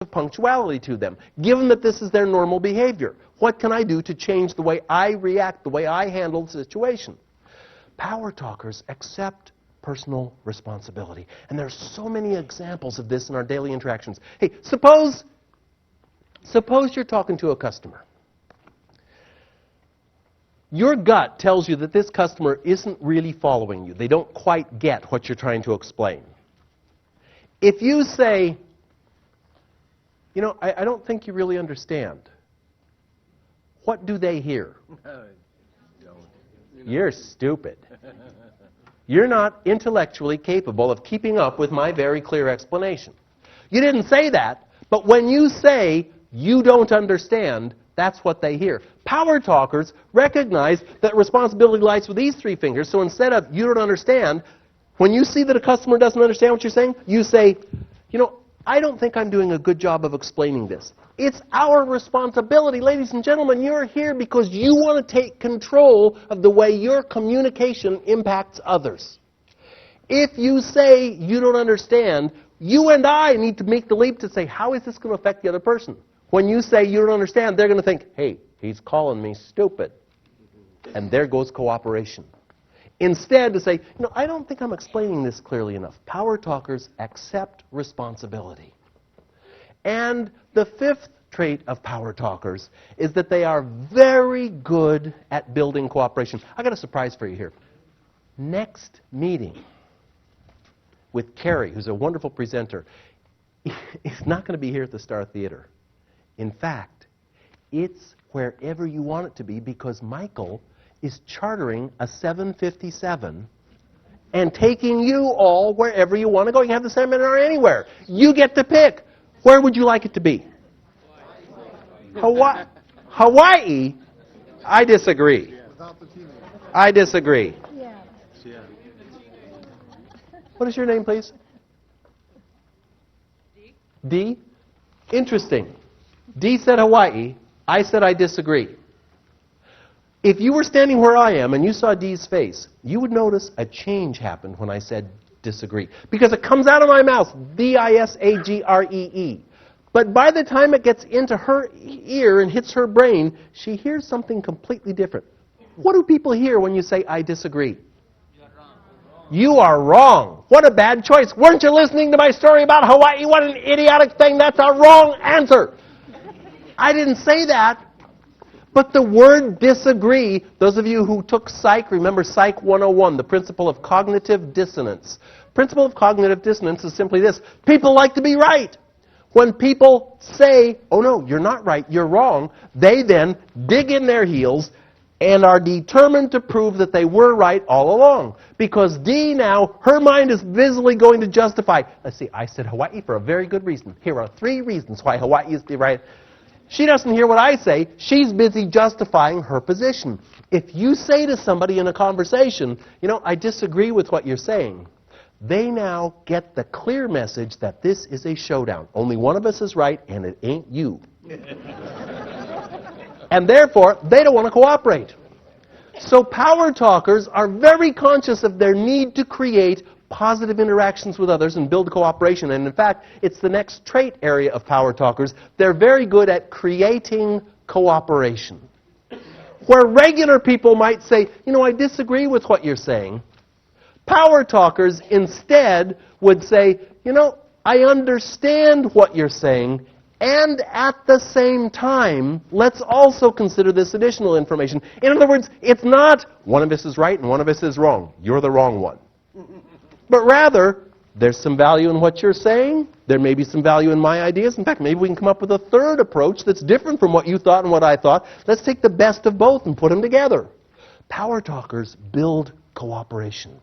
of punctuality to them. Given that this is their normal behavior, what can I do to change the way I react, the way I handle the situation? Power talkers accept personal responsibility. And there's so many examples of this in our daily interactions. Hey, suppose you're talking to a customer. Your gut tells you that this customer isn't really following you. They don't quite get what you're trying to explain. If you say, you know, I don't think you really understand, what do they hear? You're stupid. You're not intellectually capable of keeping up with my very clear explanation. You didn't say that, but when you say you don't understand, that's what they hear. Power talkers recognize that responsibility lies with these three fingers, so instead of you don't understand, when you see that a customer doesn't understand what you're saying, you say, you know, I don't think I'm doing a good job of explaining this. It's our responsibility. Ladies and gentlemen, you're here because you want to take control of the way your communication impacts others. If you say you don't understand, you and I need to make the leap to say, how is this going to affect the other person? When you say you don't understand, they're going to think, hey, he's calling me stupid. And there goes cooperation. Instead, to say, you know, I don't think I'm explaining this clearly enough. Power talkers accept responsibility. And the fifth trait of power talkers is that they are very good at building cooperation. I got a surprise for you here. Next meeting with Carrie, who's a wonderful presenter, is not going to be here at the Star Theater. In fact, it's wherever you want it to be because Michael is chartering a 757 and taking you all wherever you want to go. You can have the seminar anywhere. You get to pick. Where would you like it to be? Hawaii? I disagree. I disagree. What is your name, please? D? Interesting. D said Hawaii. I said I disagree. If you were standing where I am and you saw Dee's face, you would notice a change happened when I said disagree. Because it comes out of my mouth, D-I-S-A-G-R-E-E. But by the time it gets into her ear and hits her brain, she hears something completely different. What do people hear when you say, I disagree? You are wrong. What a bad choice. Weren't you listening to my story about Hawaii? What an idiotic thing. That's a wrong answer. I didn't say that. But the word disagree, those of you who took Psych, remember Psych 101, the principle of cognitive dissonance. Principle of cognitive dissonance is simply this. People like to be right. When people say, oh no, you're not right, you're wrong, they then dig in their heels and are determined to prove that they were right all along. Because D now, her mind is visibly going to justify, let's see, I said Hawaii for a very good reason. Here are 3 reasons why Hawaii is the right. She doesn't hear what I say. She's busy justifying her position. If you say to somebody in a conversation, you know, I disagree with what you're saying, they now get the clear message that this is a showdown. Only one of us is right, and it ain't you. And therefore, they don't want to cooperate. So power talkers are very conscious of their need to create positive interactions with others and build cooperation. And in fact, it's the next trait area of power talkers. They're very good at creating cooperation. Where regular people might say, you know, I disagree with what you're saying, power talkers instead would say, you know, I understand what you're saying, and at the same time, let's also consider this additional information. In other words, it's not one of us is right and one of us is wrong. You're the wrong one. But rather, there's some value in what you're saying. There may be some value in my ideas. In fact, maybe we can come up with a third approach that's different from what you thought and what I thought. Let's take the best of both and put them together. Power talkers build cooperation.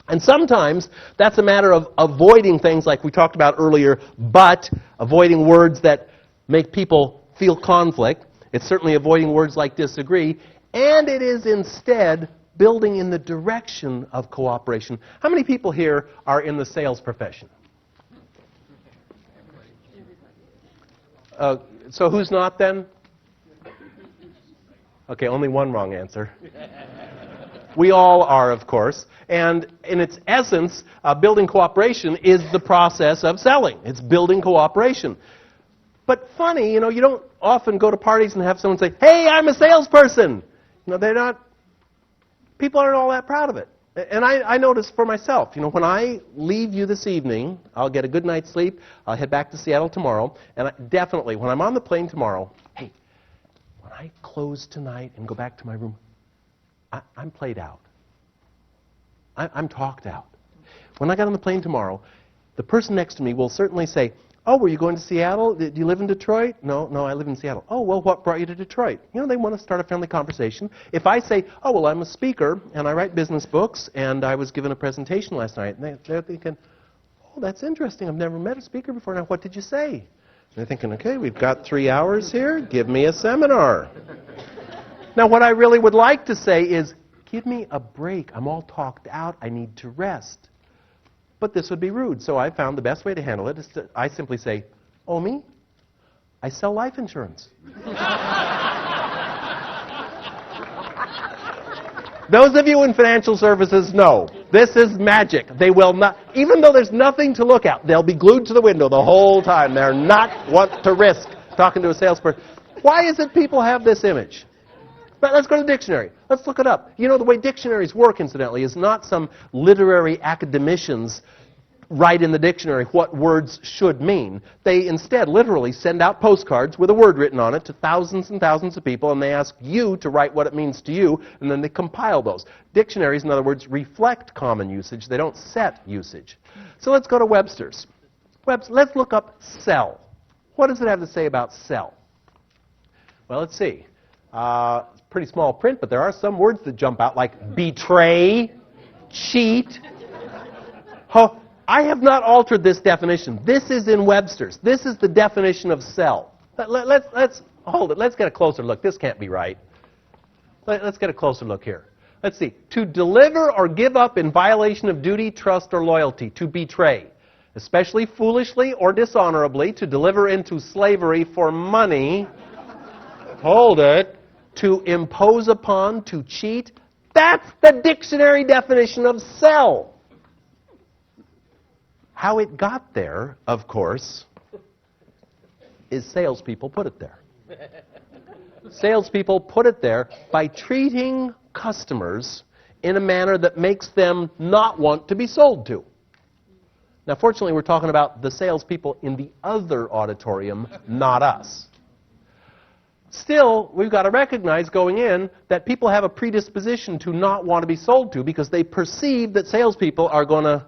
And sometimes that's a matter of avoiding things like we talked about earlier, but avoiding words that make people feel conflict. It's certainly avoiding words like disagree. And it is instead building in the direction of cooperation. How many people here are in the sales profession? So who's not then? Okay, only one wrong answer. We all are, of course. And in its essence, building cooperation is the process of selling. It's building cooperation. But funny, you don't often go to parties and have someone say, "Hey, I'm a salesperson." They're not, people aren't all that proud of it. And I notice for myself, when I leave you this evening, I'll get a good night's sleep, I'll head back to Seattle tomorrow, and definitely, when I'm on the plane tomorrow, hey, when I close tonight and go back to my room, I'm played out. I'm talked out. When I get on the plane tomorrow, the person next to me will certainly say, "Oh, were you going to Seattle? Do you live in Detroit?" No, I live in Seattle. "Oh, well, what brought you to Detroit?" They want to start a friendly conversation. If I say, "Oh, well, I'm a speaker, and I write business books, and I was given a presentation last night," and they're thinking, "Oh, that's interesting. I've never met a speaker before. Now, what did you say?" And they're thinking, "Okay, we've got 3 hours here. Give me a seminar." Now, what I really would like to say is, give me a break. I'm all talked out. I need to rest. But this would be rude, so I found the best way to handle it is I simply say, "Oh, me? I sell life insurance." Those of you in financial services know, this is magic. They will not, even though there's nothing to look at, they'll be glued to the window the whole time. They're not what to risk talking to a salesperson. Why is it people have this image? But let's go to the dictionary. Let's look it up. The way dictionaries work, incidentally, is not some literary academicians write in the dictionary what words should mean. They instead literally send out postcards with a word written on it to thousands and thousands of people, and they ask you to write what it means to you, and then they compile those. Dictionaries, in other words, reflect common usage. They don't set usage. So let's go to Webster's. Let's look up sell. What does it have to say about sell? Well, let's see. It's pretty small print, but there are some words that jump out, like betray, cheat. Oh, I have not altered this definition. This is in Webster's. This is the definition of sell. Let's hold it. Let's get a closer look. This can't be right. Let's get a closer look here. Let's see. To deliver or give up in violation of duty, trust, or loyalty. To betray, especially foolishly or dishonorably. To deliver into slavery for money. Hold it. To impose upon, to cheat. That's the dictionary definition of sell. How it got there, of course, is salespeople put it there. Salespeople put it there by treating customers in a manner that makes them not want to be sold to. Now, fortunately, we're talking about the salespeople in the other auditorium, not us. Still, we've got to recognize going in that people have a predisposition to not want to be sold to because they perceive that salespeople are going to...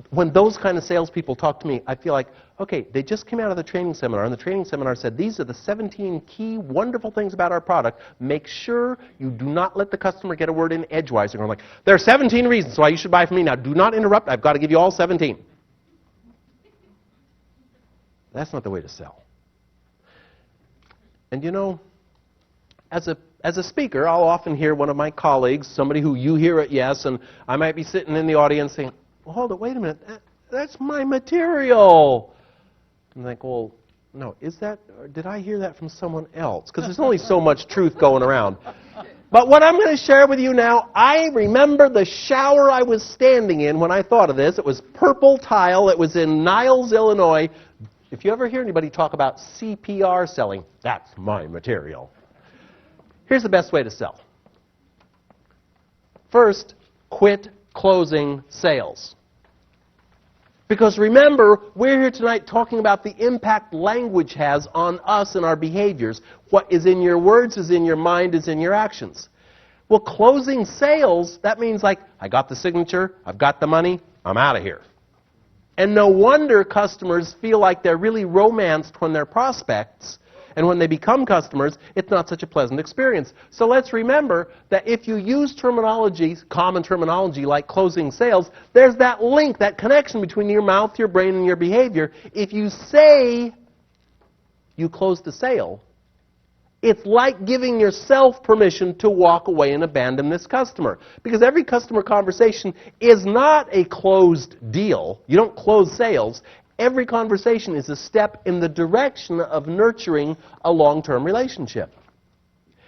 When those kind of salespeople talk to me, I feel like, okay, they just came out of the training seminar, and the training seminar said, these are the 17 key wonderful things about our product. Make sure you do not let the customer get a word in edgewise. They're going like, there are 17 reasons why you should buy from me. Now, do not interrupt. I've got to give you all 17. That's not the way to sell. And as a speaker, I'll often hear one of my colleagues, somebody who you hear at Yes, and I might be sitting in the audience saying, well, hold it, wait a minute, that's my material. And I think, well, no, is that, or did I hear that from someone else? Because there's only so much truth going around. But what I'm going to share with you now, I remember the shower I was standing in when I thought of this. It was purple tile. It was in Niles, Illinois. If you ever hear anybody talk about CPR selling, that's my material. Here's the best way to sell. First, quit closing sales. Because remember, we're here tonight talking about the impact language has on us and our behaviors. What is in your words is in your mind, is in your actions. Well, closing sales, that means like, I got the signature, I've got the money, I'm out of here. And no wonder customers feel like they're really romanced when they're prospects, and when they become customers, it's not such a pleasant experience. So let's remember that if you use terminology, common terminology like closing sales, there's that link, that connection between your mouth, your brain, and your behavior. If you say you closed the sale, it's like giving yourself permission to walk away and abandon this customer. Because every customer conversation is not a closed deal. You don't close sales. Every conversation is a step in the direction of nurturing a long-term relationship.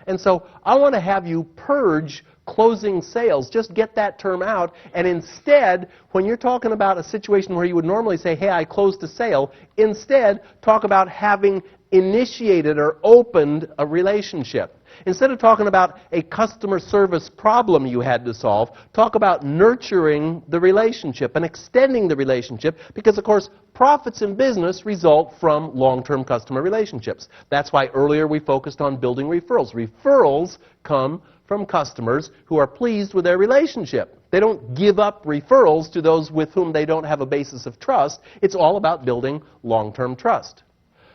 And so I want to have you purge closing sales, just get that term out. And instead, when you're talking about a situation where you would normally say, hey, I closed a sale, instead talk about having initiated or opened a relationship. Instead of talking about a customer service problem you had to solve, talk about nurturing the relationship and extending the relationship, because, of course, profits in business result from long-term customer relationships. That's why earlier we focused on building referrals. Referrals come from customers who are pleased with their relationship. They don't give up referrals to those with whom they don't have a basis of trust. It's all about building long-term trust.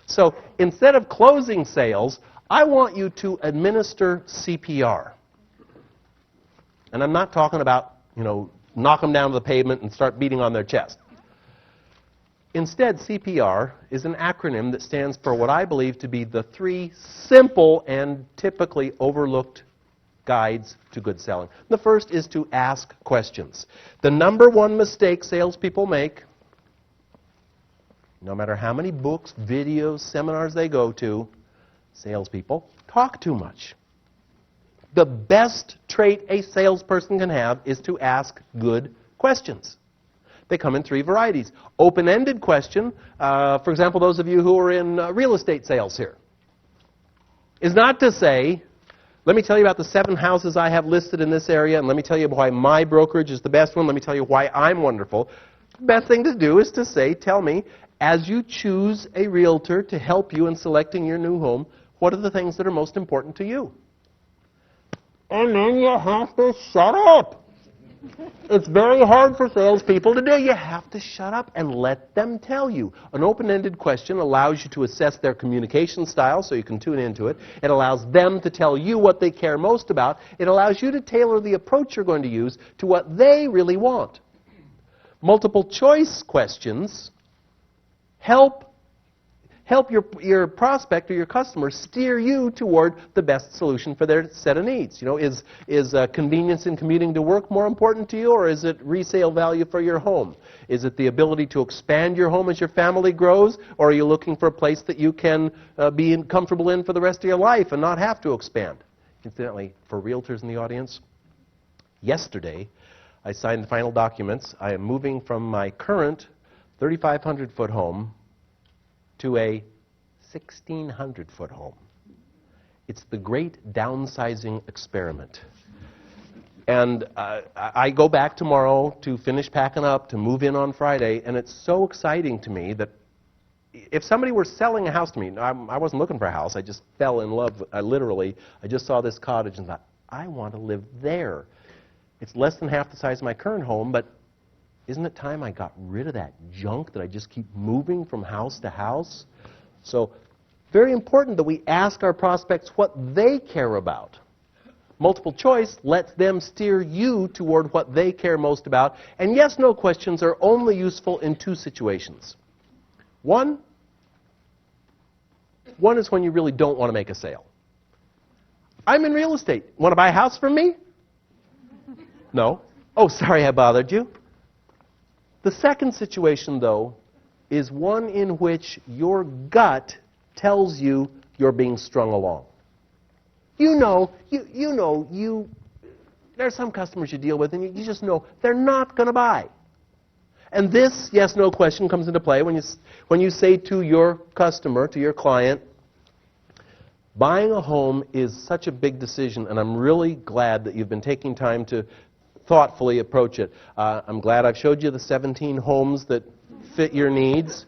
So instead of closing sales, I want you to administer CPR. And I'm not talking about, knock them down to the pavement and start beating on their chest. Instead, CPR is an acronym that stands for what I believe to be the 3 simple and typically overlooked guides to good selling. The first is to ask questions. The number one mistake salespeople make, no matter how many books, videos, seminars they go to, salespeople talk too much. The best trait a salesperson can have is to ask good questions. They come in 3 varieties. Open-ended question, for example, those of you who are in real estate sales here, is not to say, let me tell you about the 7 houses I have listed in this area, and let me tell you why my brokerage is the best one, let me tell you why I'm wonderful. The best thing to do is to say, tell me, as you choose a realtor to help you in selecting your new home, what are the things that are most important to you? And then you have to shut up. It's very hard for salespeople to do. You have to shut up and let them tell you. An open-ended question allows you to assess their communication style so you can tune into it. It allows them to tell you what they care most about. It allows you to tailor the approach you're going to use to what they really want. Multiple choice questions help your prospect or your customer steer you toward the best solution for their set of needs. Is convenience in commuting to work more important to you, or is it resale value for your home? Is it the ability to expand your home as your family grows, or are you looking for a place that you can be comfortable in for the rest of your life and not have to expand? Incidentally, for realtors in the audience, yesterday I signed the final documents. I am moving from my current 3,500-foot home to a 1,600-foot home. It's the great downsizing experiment. And I go back tomorrow to finish packing up, to move in on Friday, and it's so exciting to me that if somebody were selling a house to me, I wasn't looking for a house, I just fell in love, I just saw this cottage and thought, I want to live there. It's less than half the size of my current home, but isn't it time I got rid of that junk that I just keep moving from house to house? So, very important that we ask our prospects what they care about. Multiple choice lets them steer you toward what they care most about. And yes/no questions are only useful in 2 situations. One is when you really don't want to make a sale. I'm in real estate. Want to buy a house from me? No. Oh, sorry I bothered you. The second situation, though, is one in which your gut tells you you're being strung along. There are some customers you deal with and you just know they're not going to buy. And this yes/no question comes into play when you say to your customer, to your client, buying a home is such a big decision, and I'm really glad that you've been taking time to thoughtfully approach it. I'm glad I've showed you the 17 homes that fit your needs.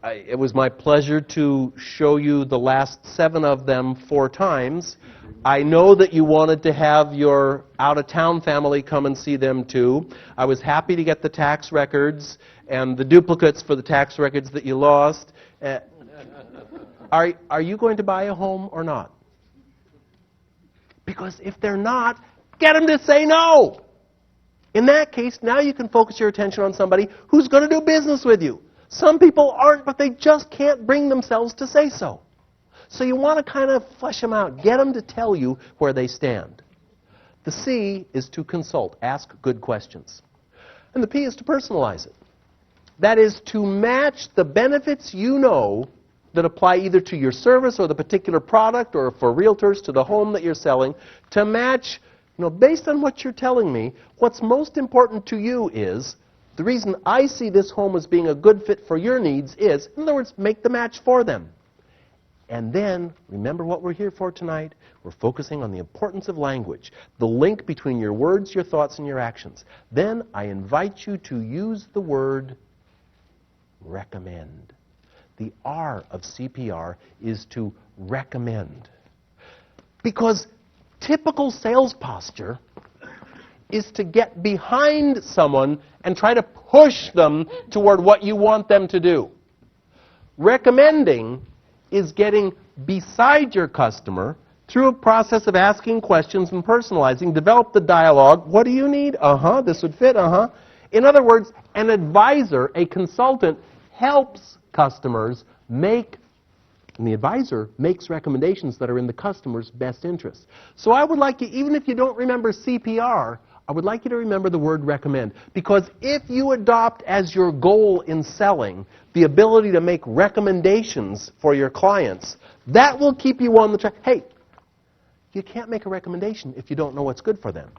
It was my pleasure to show you the last 7 of them 4 times. I know that you wanted to have your out-of-town family come and see them too. I was happy to get the tax records and the duplicates for the tax records that you lost. Are you going to buy a home or not? Because if they're not, get them to say no. In that case, now you can focus your attention on somebody who's going to do business with you. Some people aren't, but they just can't bring themselves to say so. So you want to kind of flesh them out. Get them to tell you where they stand. The C is to consult. Ask good questions. And the P is to personalize it. That is to match the benefits you know that apply either to your service or the particular product, or for realtors to the home that you're selling, to match Based on what you're telling me, what's most important to you is, the reason I see this home as being a good fit for your needs is, in other words, make the match for them. And then, remember what we're here for tonight? We're focusing on the importance of language, the link between your words, your thoughts, and your actions. Then I invite you to use the word recommend. The R of CPR is to recommend. Because typical sales posture is to get behind someone and try to push them toward what you want them to do. Recommending is getting beside your customer through a process of asking questions and personalizing, develop the dialogue. What do you need? This would fit, In other words, an advisor, a consultant, helps customers make, and the advisor makes recommendations that are in the customer's best interest. So I would like you, even if you don't remember CPR, I would like you to remember the word recommend. Because if you adopt as your goal in selling the ability to make recommendations for your clients, that will keep you on the track. Hey, you can't make a recommendation if you don't know what's good for them.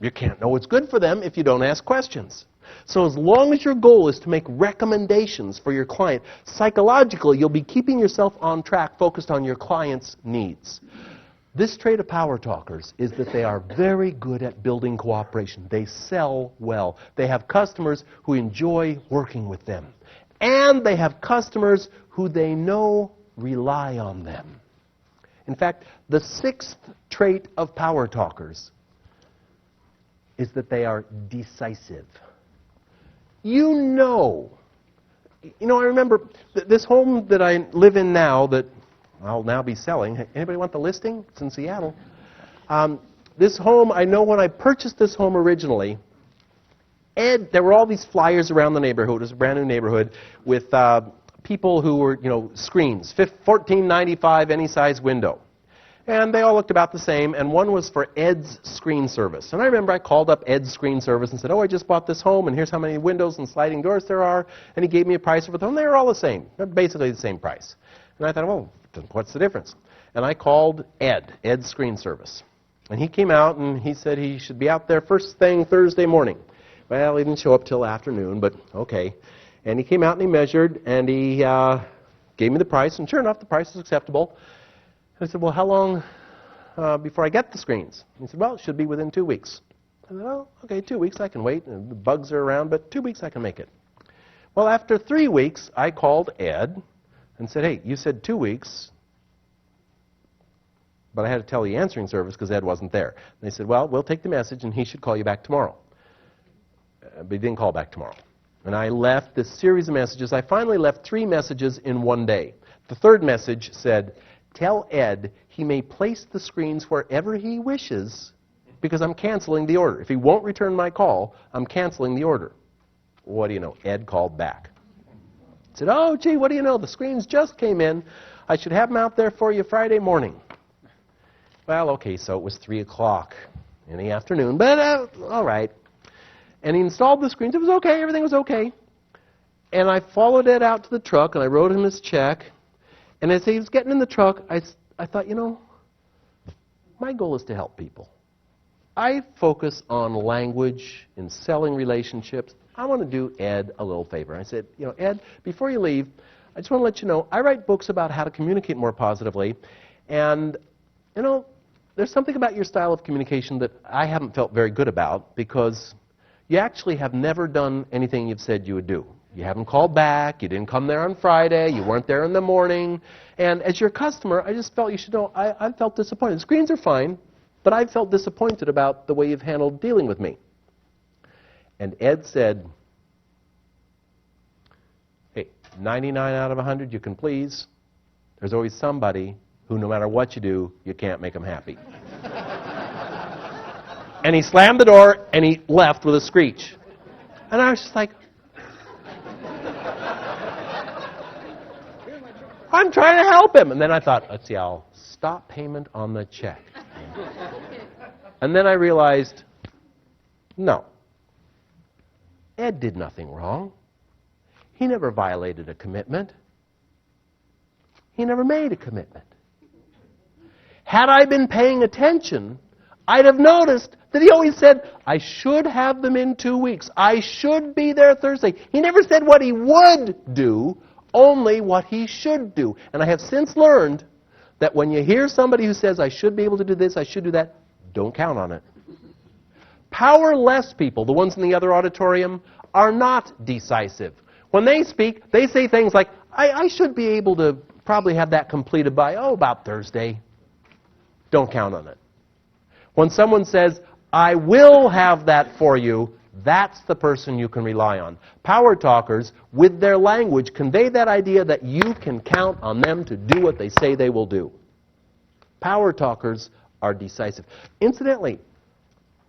You can't know what's good for them if you don't ask questions. So as long as your goal is to make recommendations for your client, psychologically you'll be keeping yourself on track, focused on your client's needs. This trait of power talkers is that they are very good at building cooperation. They sell well. They have customers who enjoy working with them. And they have customers who they know rely on them. In fact, the sixth trait of power talkers is that they are decisive. I remember this home that I live in now that I'll now be selling. Anybody want the listing? It's in Seattle. This home, I know when I purchased this home originally, there were all these flyers around the neighborhood. It was a brand new neighborhood with people who were, screens, $14.95 any size window. And they all looked about the same, and one was for Ed's Screen Service. And I remember I called up Ed's Screen Service and said, I just bought this home, and here's how many windows and sliding doors there are. And he gave me a price for them. They were all the same. They're basically the same price. And I thought, what's the difference? And I called Ed's Screen Service. And he came out, and he said he should be out there first thing Thursday morning. Well, he didn't show up till afternoon, but okay. And he came out and he measured, and he gave me the price, and sure enough, the price was acceptable. I said, well, how long before I get the screens? He said, well, it should be within 2 weeks. I said, well, okay, 2 weeks I can wait. And the bugs are around, but 2 weeks I can make it. Well, after 3 weeks, I called Ed and said, hey, you said 2 weeks, but I had to tell the answering service because Ed wasn't there. And they said, well, we'll take the message, and he should call you back tomorrow. But he didn't call back tomorrow. And I left this series of messages. I finally left 3 messages in one day. The third message said, tell Ed he may place the screens wherever he wishes because I'm canceling the order. If he won't return my call, I'm canceling the order. What do you know? Ed called back. He said, oh, gee, what do you know? The screens just came in. I should have them out there for you Friday morning. Well, okay, so it was 3 o'clock in the afternoon, but all right. And he installed the screens. It was okay. Everything was okay. And I followed Ed out to the truck, and I wrote him his check. And as he was getting in the truck, I thought, my goal is to help people. I focus on language in selling relationships. I want to do Ed a little favor. I said, Ed, before you leave, I just want to let you know, I write books about how to communicate more positively. And, there's something about your style of communication that I haven't felt very good about because you actually have never done anything you've said you would do. You haven't called back, you didn't come there on Friday, you weren't there in the morning. And as your customer, I just felt you should know, I felt disappointed. Screens are fine, but I felt disappointed about the way you've handled dealing with me. And Ed said, hey, 99 out of 100 you can please. There's always somebody who no matter what you do, you can't make them happy. And he slammed the door and he left with a screech. And I was just like, I'm trying to help him. And then I thought, let's see, I'll stop payment on the check. And then I realized, no. Ed did nothing wrong. He never violated a commitment. He never made a commitment. Had I been paying attention, I'd have noticed that he always said, I should have them in 2 weeks. I should be there Thursday. He never said what he would do, only what he should do. And I have since learned that when you hear somebody who says, I should be able to do this, I should do that, don't count on it. Powerless people, the ones in the other auditorium, are not decisive. When they speak, they say things like, I should be able to probably have that completed by, about Thursday. Don't count on it. When someone says, I will have that for you, that's the person you can rely on. Power talkers, with their language, convey that idea that you can count on them to do what they say they will do. Power talkers are decisive. Incidentally,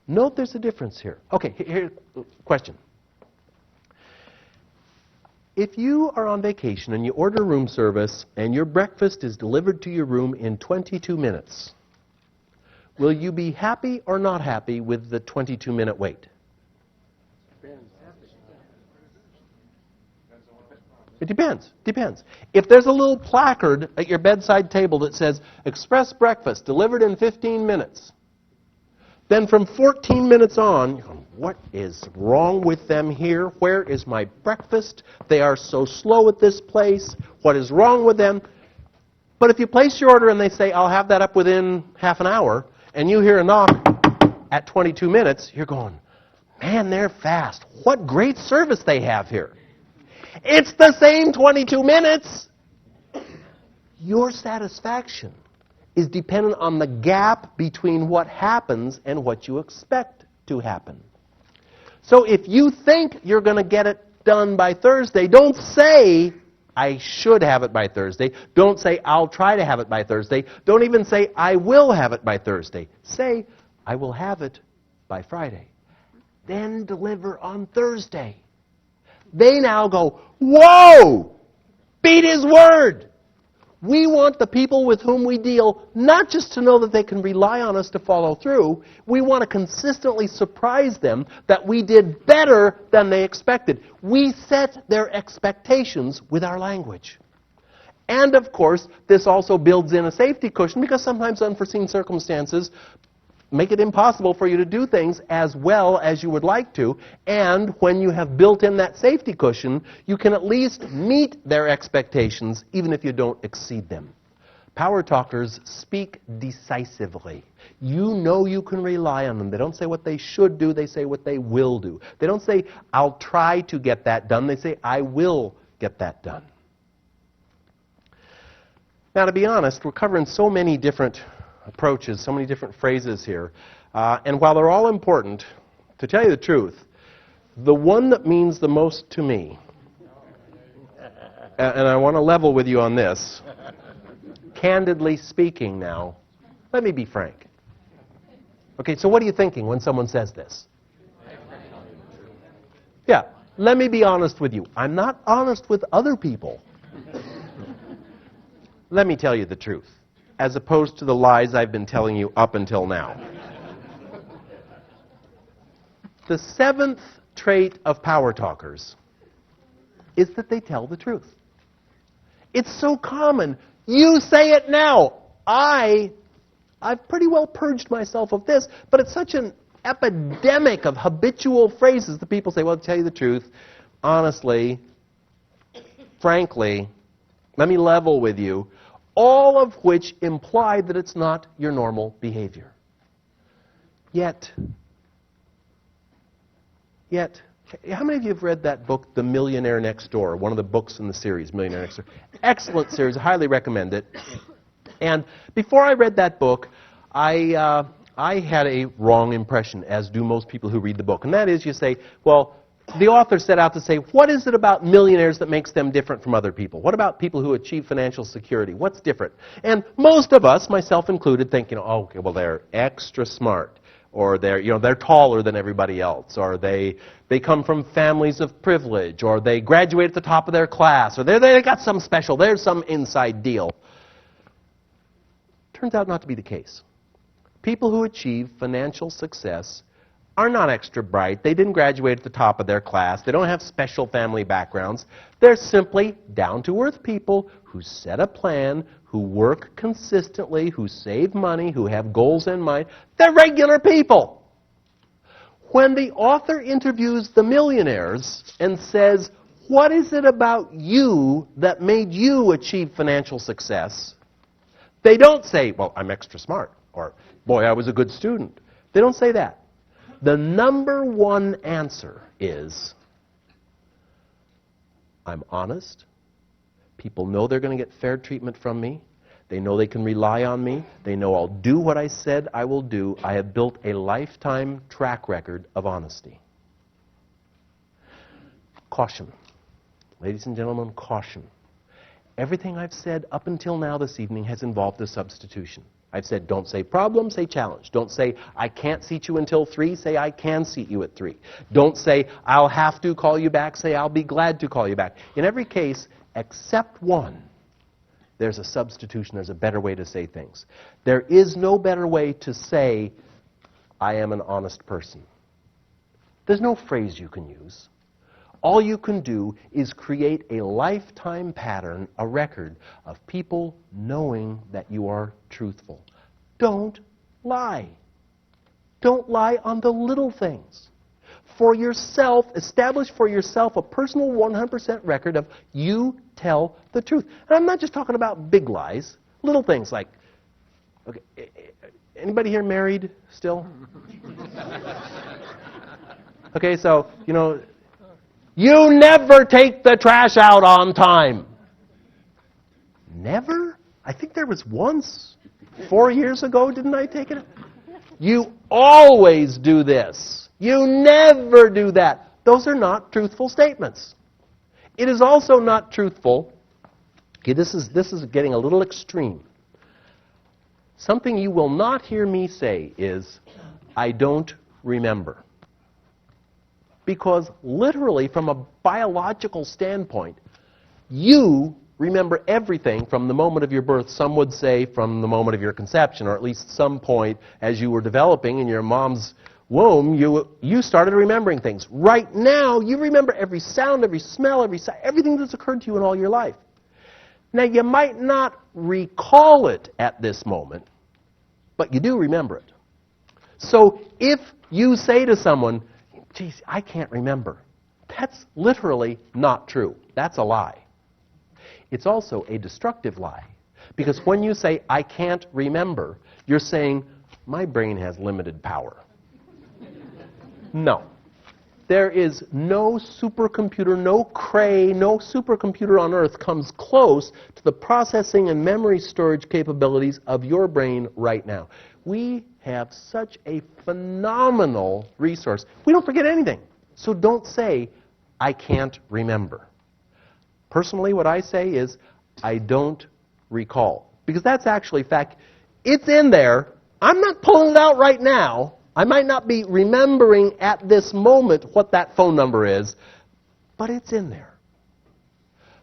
note there's a difference here. Okay, here's a question. If you are on vacation and you order room service and your breakfast is delivered to your room in 22 minutes, will you be happy or not happy with the 22-minute wait? It depends. If there's a little placard at your bedside table that says, Express breakfast, delivered in 15 minutes, then from 14 minutes on, you're going, what is wrong with them here? Where is my breakfast? They are so slow at this place. What is wrong with them? But if you place your order and they say, I'll have that up within half an hour, and you hear a knock at 22 minutes, you're going, man, they're fast. What great service they have here. It's the same 22 minutes. Your satisfaction is dependent on the gap between what happens and what you expect to happen. So if you think you're going to get it done by Thursday, don't say, I should have it by Thursday. Don't say, I'll try to have it by Thursday. Don't even say, I will have it by Thursday. Say, I will have it by Friday. Then deliver on Thursday. They now go, whoa! Beat his word! We want the people with whom we deal not just to know that they can rely on us to follow through. We want to consistently surprise them that we did better than they expected. We set their expectations with our language. And of course, this also builds in a safety cushion because sometimes unforeseen circumstances make it impossible for you to do things as well as you would like to. And when you have built in that safety cushion, you can at least meet their expectations even if you don't exceed them. Power talkers speak decisively. You know you can rely on them. They don't say what they should do, they say what they will do. They don't say, I'll try to get that done. They say, I will get that done. Now, to be honest, we're covering so many different approaches, so many different phrases here. And while they're all important, to tell you the truth, the one that means the most to me, and I want to level with you on this, candidly speaking now, let me be frank. Okay, so what are you thinking when someone says this? Yeah, let me be honest with you. I'm not honest with other people. Let me tell you the truth, as opposed to the lies I've been telling you up until now. The seventh trait of power talkers is that they tell the truth. It's so common. You say it now. I've pretty well purged myself of this, but it's such an epidemic of habitual phrases that people say, well, to tell you the truth, honestly, frankly, let me level with you, all of which imply that it's not your normal behavior. Yet, how many of you have read that book, The Millionaire Next Door, one of the books in the series, Millionaire Next Door? Excellent series. I highly recommend it. And before I read that book, I had a wrong impression, as do most people who read the book. And that is, you say, well, the author set out to say, what is it about millionaires that makes them different from other people? What about people who achieve financial security? What's different? And most of us, myself included, think, oh, okay, well, they're extra smart, or they're taller than everybody else, or they come from families of privilege, or they graduate at the top of their class, or they got some special, there's some inside deal. Turns out not to be the case. People who achieve financial success are not extra bright. They didn't graduate at the top of their class. They don't have special family backgrounds. They're simply down-to-earth people who set a plan, who work consistently, who save money, who have goals in mind. They're regular people. When the author interviews the millionaires and says, what is it about you that made you achieve financial success? They don't say, well, I'm extra smart, or, boy, I was a good student. They don't say that. The number one answer is, I'm honest. People know they're going to get fair treatment from me. They know they can rely on me. They know I'll do what I said I will do. I have built a lifetime track record of honesty. Caution. Ladies and gentlemen, caution. Everything I've said up until now this evening has involved a substitution. I've said, don't say problem, say challenge. Don't say, I can't seat you until 3, say, I can seat you at 3. Don't say, I'll have to call you back, say, I'll be glad to call you back. In every case, except one, there's a substitution, there's a better way to say things. There is no better way to say, I am an honest person. There's no phrase you can use. All you can do is create a lifetime pattern, a record of people knowing that you are truthful. Don't lie. Don't lie on the little things. For yourself, establish for yourself a personal 100% record of you tell the truth. And I'm not just talking about big lies, little things like, okay, anybody here married still? Okay, so, you never take the trash out on time. Never? I think there was once, 4 years ago, didn't I take it? You always do this. You never do that. Those are not truthful statements. It is also not truthful. Okay, this is getting a little extreme. Something you will not hear me say is, I don't remember. Because literally, from a biological standpoint, you remember everything from the moment of your birth. Some would say from the moment of your conception, or at least some point as you were developing in your mom's womb, you started remembering things. Right now, you remember every sound, every smell, every sight, everything that's occurred to you in all your life. Now, you might not recall it at this moment, but you do remember it. So if you say to someone, geez, I can't remember, that's literally not true. That's a lie. It's also a destructive lie. Because when you say, I can't remember, you're saying, my brain has limited power. No. There is no supercomputer, no Cray, no supercomputer on Earth comes close to the processing and memory storage capabilities of your brain right now. We have such a phenomenal resource. We don't forget anything. So don't say, I can't remember. Personally, what I say is, I don't recall. Because that's actually fact. It's in there. I'm not pulling it out right now. I might not be remembering at this moment what that phone number is, but it's in there.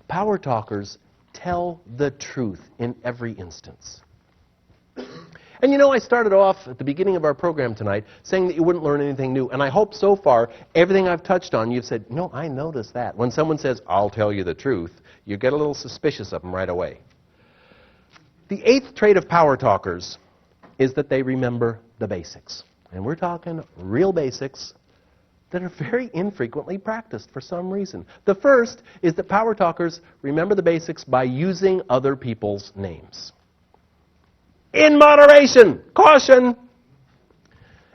Power talkers tell the truth in every instance. And I started off at the beginning of our program tonight saying that you wouldn't learn anything new. And I hope so far, everything I've touched on, you've said, no, I noticed that. When someone says, I'll tell you the truth, you get a little suspicious of them right away. The 8th trait of power talkers is that they remember the basics. And we're talking real basics that are very infrequently practiced for some reason. The first is that power talkers remember the basics by using other people's names. In moderation! Caution!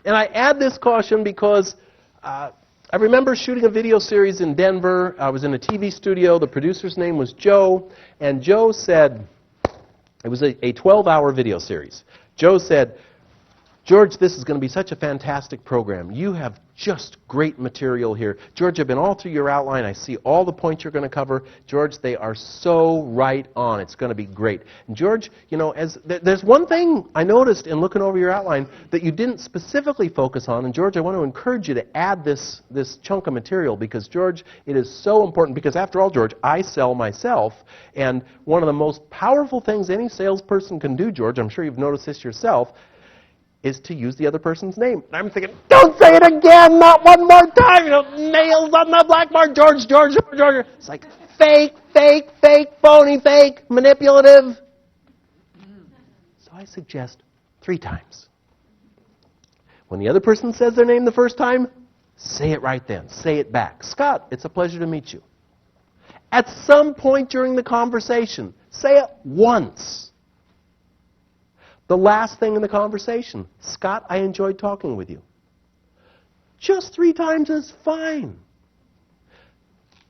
And I add this caution because I remember shooting a video series in Denver. I was in a TV studio. The producer's name was Joe. And Joe said, it was a 12-hour video series. Joe said, George, this is going to be such a fantastic program. You have just great material here. George, I've been all through your outline. I see all the points you're going to cover. George, they are so right on. It's going to be great. And George, there's one thing I noticed in looking over your outline that you didn't specifically focus on. And George, I want to encourage you to add this chunk of material because, George, it is so important. Because after all, George, I sell myself. And one of the most powerful things any salesperson can do, George, I'm sure you've noticed this yourself, is to use the other person's name. And I'm thinking, don't say it again, not one more time. You know, nails on the blackboard, George. It's like fake, phony, fake, manipulative. So I suggest 3 times. When the other person says their name the first time, say it right then. Say it back. Scott, it's a pleasure to meet you. At some point during the conversation, say it once. The last thing in the conversation, Scott, I enjoyed talking with you. Just 3 times is fine.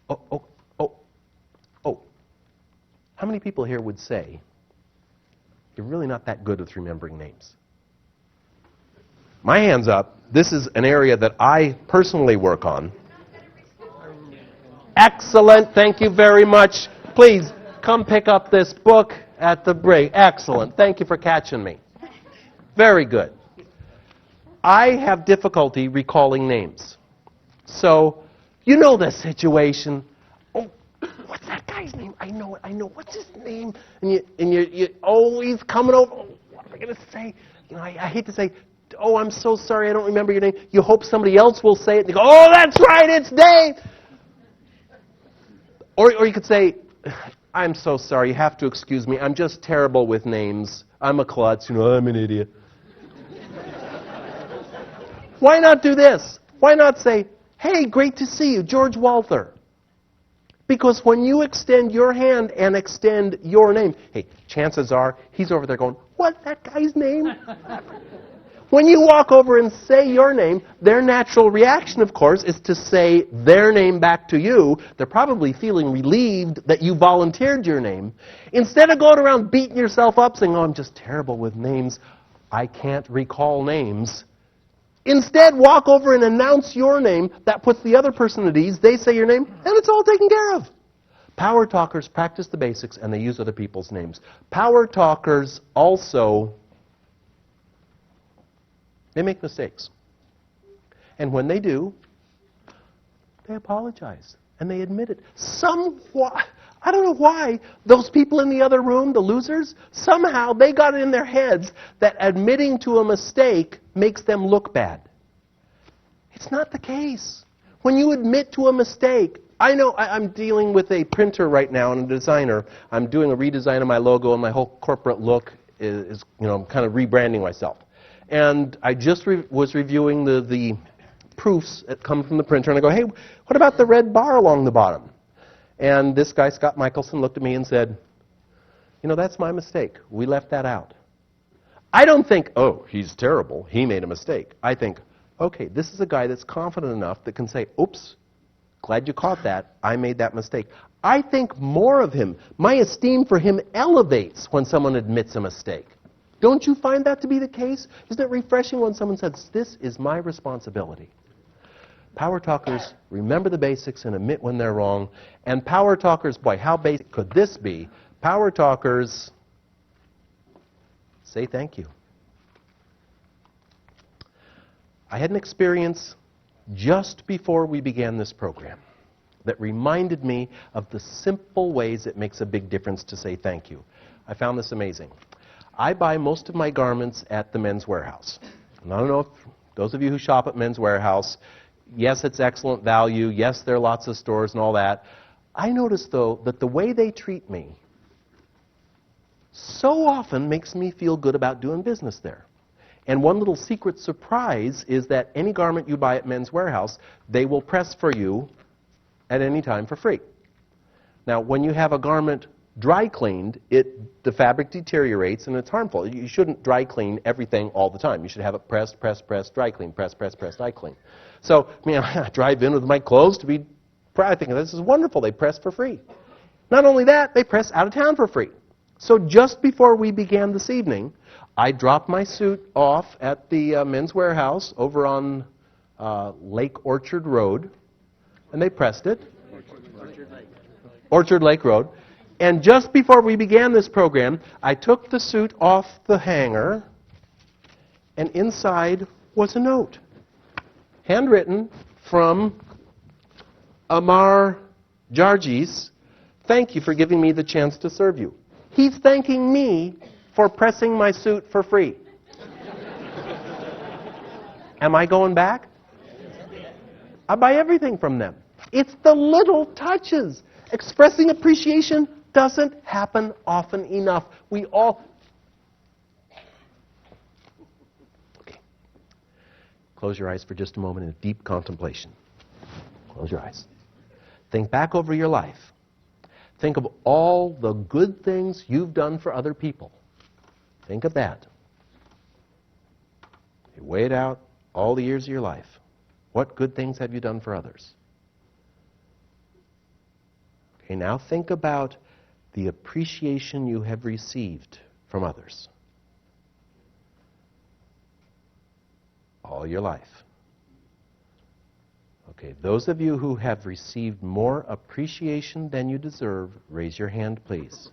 Oh. How many people here would say, you're really not that good with remembering names? My hand's up. This is an area that I personally work on. Excellent. Thank you very much. Please, come pick up this book at the break. Excellent. Thank you for catching me. Very good. I have difficulty recalling names. So, you know the situation. Oh, what's that guy's name? I know it. What's his name? And you oh, he's coming over. Oh, what am I going to say? You know, I hate to say, oh, I'm so sorry, I don't remember your name. You hope somebody else will say it. And you go, oh, that's right, it's Dave. Or you could say, I'm so sorry, you have to excuse me. I'm just terrible with names. I'm a klutz. You know, I'm an idiot. Why not do this? Why not say, hey, great to see you, George Walther. Because when you extend your hand and extend your name, hey, chances are he's over there going, what's that guy's name? When you walk over and say your name, their natural reaction, of course, is to say their name back to you. They're probably feeling relieved that you volunteered your name. Instead of going around beating yourself up saying, oh, I'm just terrible with names. I can't recall names. Instead, walk over and announce your name. That puts the other person at ease. They say your name, and it's all taken care of. Power talkers practice the basics, and they use other people's names. Power talkers also, they make mistakes. And when they do, they apologize. And they admit it. I don't know why, those people in the other room, the losers, somehow they got it in their heads that admitting to a mistake makes them look bad. It's not the case. When you admit to a mistake, I know I'm dealing with a printer right now and a designer. I'm doing a redesign of my logo, and my whole corporate look is I'm kind of rebranding myself. And I just was reviewing the proofs that come from the printer, and I go, hey, what about the red bar along the bottom? And this guy, Scott Michelson, looked at me and said, that's my mistake. We left that out. I don't think, oh, he's terrible. He made a mistake. I think, okay, this is a guy that's confident enough that can say, oops, glad you caught that. I made that mistake. I think more of him. My esteem for him elevates when someone admits a mistake. Don't you find that to be the case? Isn't it refreshing when someone says, this is my responsibility? Power talkers remember the basics and admit when they're wrong. And power talkers, boy, how basic could this be? Power talkers say thank you. I had an experience just before we began this program that reminded me of the simple ways it makes a big difference to say thank you. I found this amazing. I buy most of my garments at the Men's Warehouse. And I don't know if those of you who shop at Men's Warehouse, yes, it's excellent value. Yes, there are lots of stores and all that. I notice, though, that the way they treat me so often makes me feel good about doing business there. And one little secret surprise is that any garment you buy at Men's Warehouse, they will press for you at any time for free. Now, when you have a garment dry cleaned, the fabric deteriorates and it's harmful. You shouldn't dry clean everything all the time. You should have it press, dry clean, press, dry clean. So, I drive in with my clothes to be proud. I think this is wonderful. They press for free. Not only that, they press out of town for free. So just before we began this evening, I dropped my suit off at the Men's Warehouse over on Lake Orchard Road, and they pressed it. Orchard Lake Road. And just before we began this program, I took the suit off the hanger, and inside was a note. Handwritten from Amar Jargis. Thank you for giving me the chance to serve you. He's thanking me for pressing my suit for free. Am I going back? I buy everything from them. It's the little touches. Expressing appreciation doesn't happen often enough. We all... Okay. Close your eyes for just a moment in deep contemplation. Close your eyes. Think back over your life. Think of all the good things you've done for other people. Think of that. You weigh it out all the years of your life. What good things have you done for others? Okay, now think about the appreciation you have received from others. All your life. Okay, those of you who have received more appreciation than you deserve, raise your hand, please.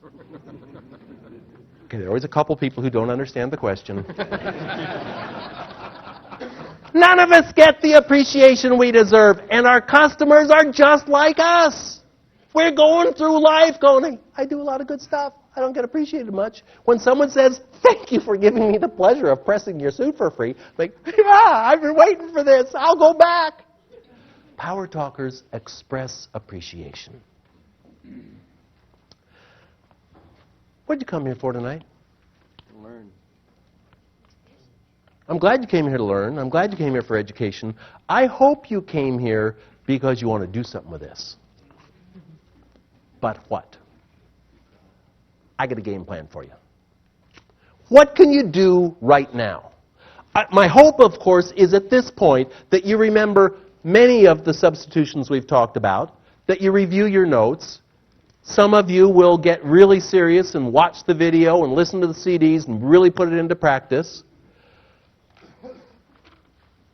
Okay, there are always a couple people who don't understand the question. None of us get the appreciation we deserve, and our customers are just like us. We're going through life going, hey, I do a lot of good stuff. I don't get appreciated much. When someone says, thank you for giving me the pleasure of pressing your suit for free, like, yeah, I've been waiting for this. I'll go back. Power talkers express appreciation. What did you come here for tonight? Learn. I'm glad you came here to learn. I'm glad you came here for education. I hope you came here because you want to do something with this. But what? I got a game plan for you. What can you do right now? My hope, of course, is at this point that you remember many of the substitutions we've talked about, that you review your notes. Some of you will get really serious and watch the video and listen to the CDs and really put it into practice.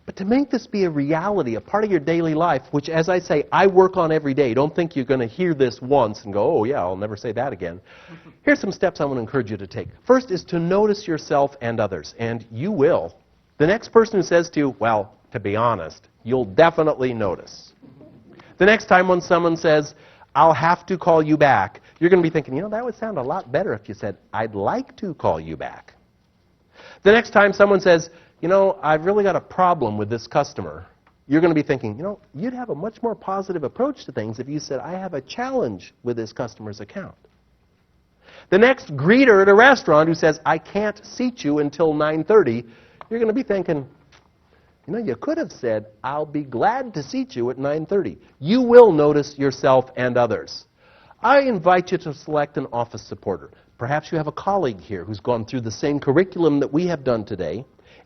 But to make this be a reality, a part of your daily life, which, as I say, I work on every day. Don't think you're going to hear this once and go, oh, yeah, I'll never say that again. Here's some steps I want to encourage you to take. First is to notice yourself and others, and you will. The next person who says to you, well, to be honest, you'll definitely notice. The next time when someone says, I'll have to call you back, you're going to be thinking, you know, that would sound a lot better if you said, I'd like to call you back. The next time someone says, you know, I've really got a problem with this customer, you're going to be thinking, you know, you'd have a much more positive approach to things if you said, I have a challenge with this customer's account. The next greeter at a restaurant who says, I can't seat you until 9:30, you're going to be thinking, you know, you could have said, I'll be glad to seat you at 9:30. You will notice yourself and others. I invite you to select an office supporter. Perhaps you have a colleague here who's gone through the same curriculum that we have done today.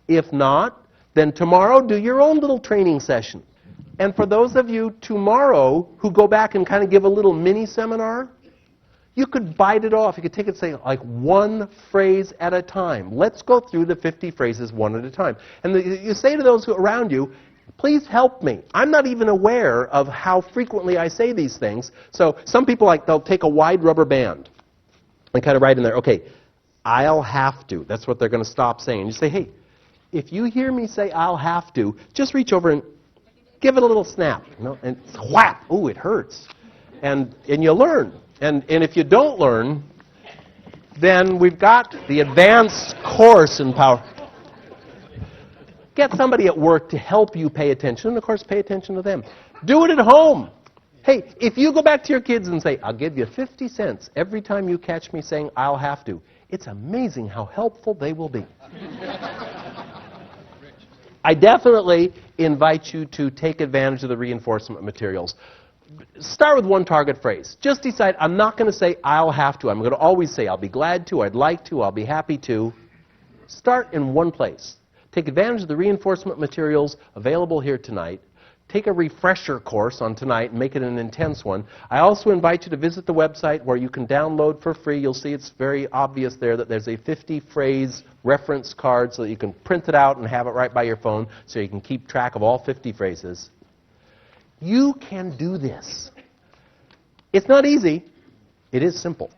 If not, then tomorrow do your own little training session. And for those of you tomorrow who go back and kind of give a little mini seminar, you could bite it off. You could take it, say, like one phrase at a time. Let's go through the 50 phrases one at a time. And you say to those around you, please help me. I'm not even aware of how frequently I say these things. So some people, they'll take a wide rubber band and kind of write in there, okay, I'll have to. That's what they're going to stop saying. You say, hey, if you hear me say I'll have to, just reach over and give it a little snap. You know, and whap, ooh, it hurts. And you learn. And if you don't learn, then we've got the advanced course in power. Get somebody at work to help you pay attention, and of course pay attention to them. Do it at home. Hey, if you go back to your kids and say, I'll give you 50 cents every time you catch me saying I'll have to, it's amazing how helpful they will be. I definitely invite you to take advantage of the reinforcement materials. Start with one target phrase. Just decide, I'm not going to say I'll have to. I'm going to always say I'll be glad to, I'd like to, I'll be happy to. Start in one place. Take advantage of the reinforcement materials available here tonight. Take a refresher course on tonight and make it an intense one. I also invite you to visit the website where you can download for free. You'll see it's very obvious there that there's a 50-phrase reference card so that you can print it out and have it right by your phone so you can keep track of all 50 phrases. You can do this. It's not easy. It is simple.